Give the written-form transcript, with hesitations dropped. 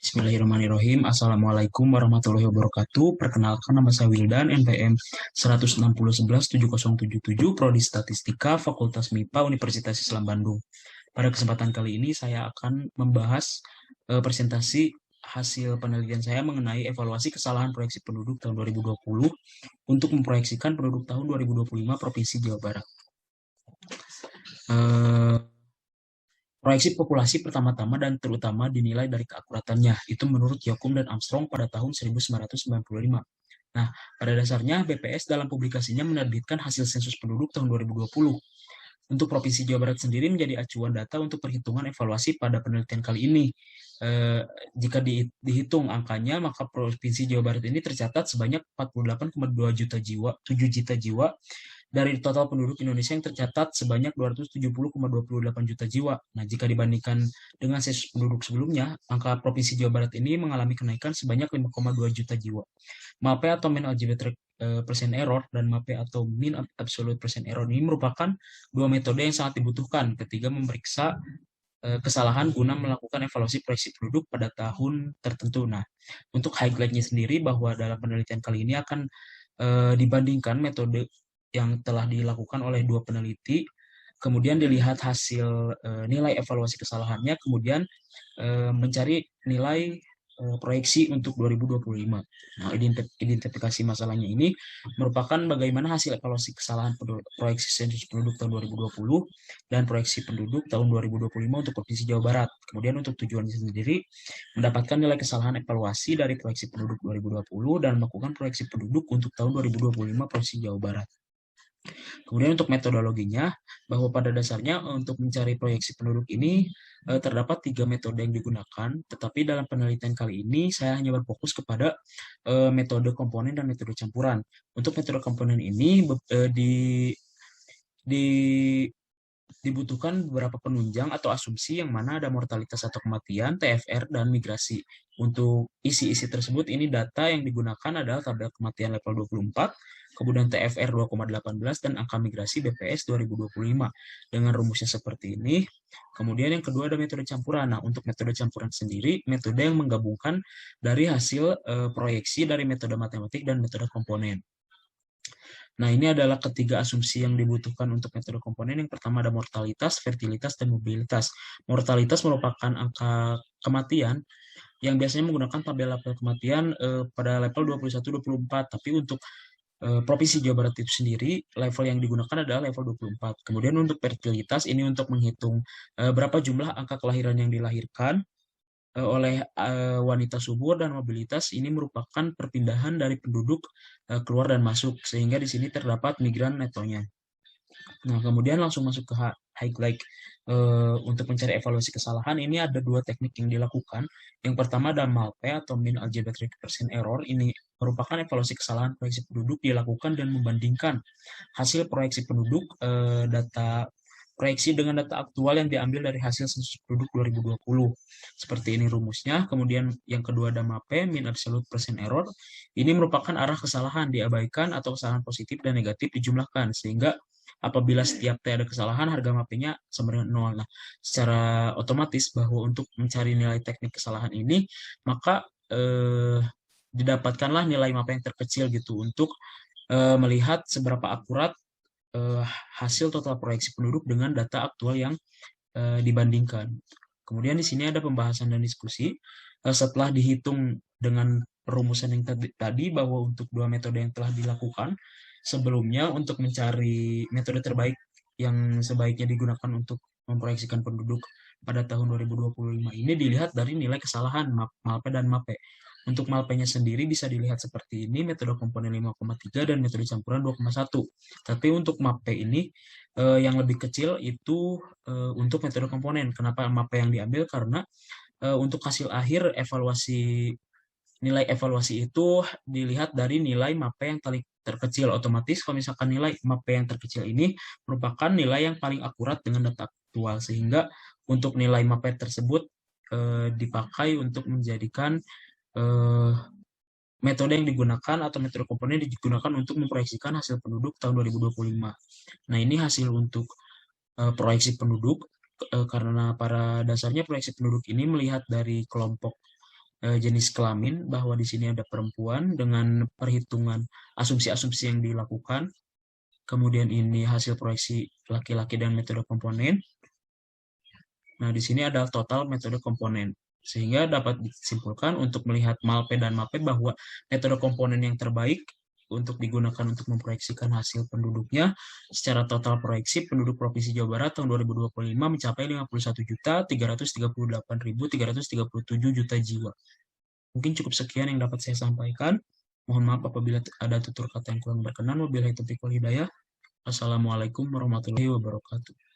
Bismillahirrahmanirrahim. Assalamualaikum warahmatullahi wabarakatuh. Perkenalkan, nama saya Wildan, NPM 160117077, Prodi Statistika, Fakultas MIPA, Universitas Islam Bandung. Pada kesempatan kali ini saya akan membahas presentasi hasil penelitian saya mengenai evaluasi kesalahan proyeksi penduduk tahun 2020 untuk memproyeksikan penduduk tahun 2025 Provinsi Jawa Barat. Proyeksi populasi pertama-tama dan terutama dinilai dari keakuratannya, itu menurut Yoakum dan Armstrong pada tahun 1995. Nah, pada dasarnya BPS dalam publikasinya menerbitkan hasil sensus penduduk tahun 2020. Untuk Provinsi Jawa Barat sendiri menjadi acuan data untuk perhitungan evaluasi pada penelitian kali ini. Jika dihitung angkanya, maka Provinsi Jawa Barat ini tercatat sebanyak 48,2 juta jiwa, 7 juta jiwa, dari total penduduk Indonesia yang tercatat sebanyak 270,28 juta jiwa. Nah, jika dibandingkan dengan sensus penduduk sebelumnya, angka Provinsi Jawa Barat ini mengalami kenaikan sebanyak 5,2 juta jiwa. MAPE atau mean algebraic percent error dan MAPE atau mean absolute percent error ini merupakan dua metode yang sangat dibutuhkan ketika memeriksa kesalahan guna melakukan evaluasi proyeksi penduduk pada tahun tertentu. Nah, untuk highlight-nya sendiri bahwa dalam penelitian kali ini akan dibandingkan metode yang telah dilakukan oleh dua peneliti, kemudian dilihat hasil nilai evaluasi kesalahannya, kemudian mencari nilai proyeksi untuk 2025. Nah, identifikasi masalahnya ini merupakan bagaimana hasil evaluasi kesalahan proyeksi sensus penduduk tahun 2020 dan proyeksi penduduk tahun 2025 untuk Provinsi Jawa Barat. Kemudian untuk tujuannya sendiri, mendapatkan nilai kesalahan evaluasi dari proyeksi penduduk 2020 dan melakukan proyeksi penduduk untuk tahun 2025 Provinsi Jawa Barat. Kemudian untuk metodologinya, bahwa pada dasarnya untuk mencari proyeksi penduduk ini terdapat 3 metode yang digunakan, tetapi dalam penelitian kali ini saya hanya berfokus kepada metode komponen dan metode campuran. Untuk metode komponen ini dibutuhkan beberapa penunjang atau asumsi yang mana ada mortalitas atau kematian, TFR, dan migrasi. Untuk isi-isi tersebut, ini data yang digunakan adalah tabel kematian level 24, kemudian TFR 2,18, dan angka migrasi BPS 2025. Dengan rumusnya seperti ini. Kemudian yang kedua ada metode campuran. Nah, untuk metode campuran sendiri, metode yang menggabungkan dari hasil proyeksi dari metode matematik dan metode komponen. Nah, ini adalah ketiga asumsi yang dibutuhkan untuk metode komponen. Yang pertama ada mortalitas, fertilitas, dan mobilitas. Mortalitas merupakan angka kematian yang biasanya menggunakan tabel level kematian pada level 21-24. Tapi untuk Provinsi Jawa Barat itu sendiri, level yang digunakan adalah level 24. Kemudian untuk fertilitas, ini untuk menghitung berapa jumlah angka kelahiran yang dilahirkan oleh wanita subur, dan mobilitas ini merupakan perpindahan dari penduduk keluar dan masuk, sehingga di sini terdapat migran netonya. Nah, kemudian langsung masuk ke highlight. Untuk mencari evaluasi kesalahan, ini ada dua teknik yang dilakukan. Yang pertama ada MALPE atau mean algebraic percent error. Ini merupakan evaluasi kesalahan proyeksi penduduk dilakukan dan membandingkan hasil proyeksi penduduk data proyeksi dengan data aktual yang diambil dari hasil sensus penduduk 2020. Seperti ini rumusnya. Kemudian yang kedua ada MAPE, mean absolute percent error. Ini merupakan arah kesalahan diabaikan atau kesalahan positif dan negatif dijumlahkan, sehingga apabila setiap T ada kesalahan, harga MAPE-nya sama dengan 0. Nah, secara otomatis bahwa untuk mencari nilai teknik kesalahan ini, maka didapatkanlah nilai MAPE yang terkecil gitu untuk melihat seberapa akurat hasil total proyeksi penduduk dengan data aktual yang dibandingkan. Kemudian di sini ada pembahasan dan diskusi. Setelah dihitung dengan perumusan yang tadi bahwa untuk dua metode yang telah dilakukan sebelumnya untuk mencari metode terbaik yang sebaiknya digunakan untuk memproyeksikan penduduk pada tahun 2025 ini dilihat dari nilai kesalahan MALPE dan MAPE. Untuk MALPE-nya sendiri bisa dilihat seperti ini, metode komponen 5,3 dan metode campuran 2,1. Tapi untuk MAPE ini yang lebih kecil itu untuk metode komponen. Kenapa MAPE yang diambil? Karena untuk hasil akhir evaluasi nilai evaluasi itu dilihat dari nilai MAPE yang terkecil. Otomatis kalau misalkan nilai MAPE yang terkecil ini merupakan nilai yang paling akurat dengan data aktual, sehingga untuk nilai MAPE tersebut dipakai untuk menjadikan eh, metode yang digunakan atau metode komponen yang digunakan untuk memproyeksikan hasil penduduk tahun 2025. Nah, ini hasil untuk proyeksi penduduk, karena pada dasarnya proyeksi penduduk ini melihat dari kelompok jenis kelamin, bahwa di sini ada perempuan dengan perhitungan asumsi-asumsi yang dilakukan. Kemudian ini hasil proyeksi laki-laki dan metode komponen. Nah, di sini ada total metode komponen. Sehingga dapat disimpulkan untuk melihat MALPE dan MAPE bahwa metode komponen yang terbaik untuk digunakan untuk memproyeksikan hasil penduduknya secara total proyeksi penduduk Provinsi Jawa Barat tahun 2025 mencapai 51.338.337 juta jiwa. Mungkin cukup sekian yang dapat saya sampaikan. Mohon maaf apabila ada tutur kata yang kurang berkenan. Wabillahi taufiq wal hidayah. Assalamualaikum warahmatullahi wabarakatuh.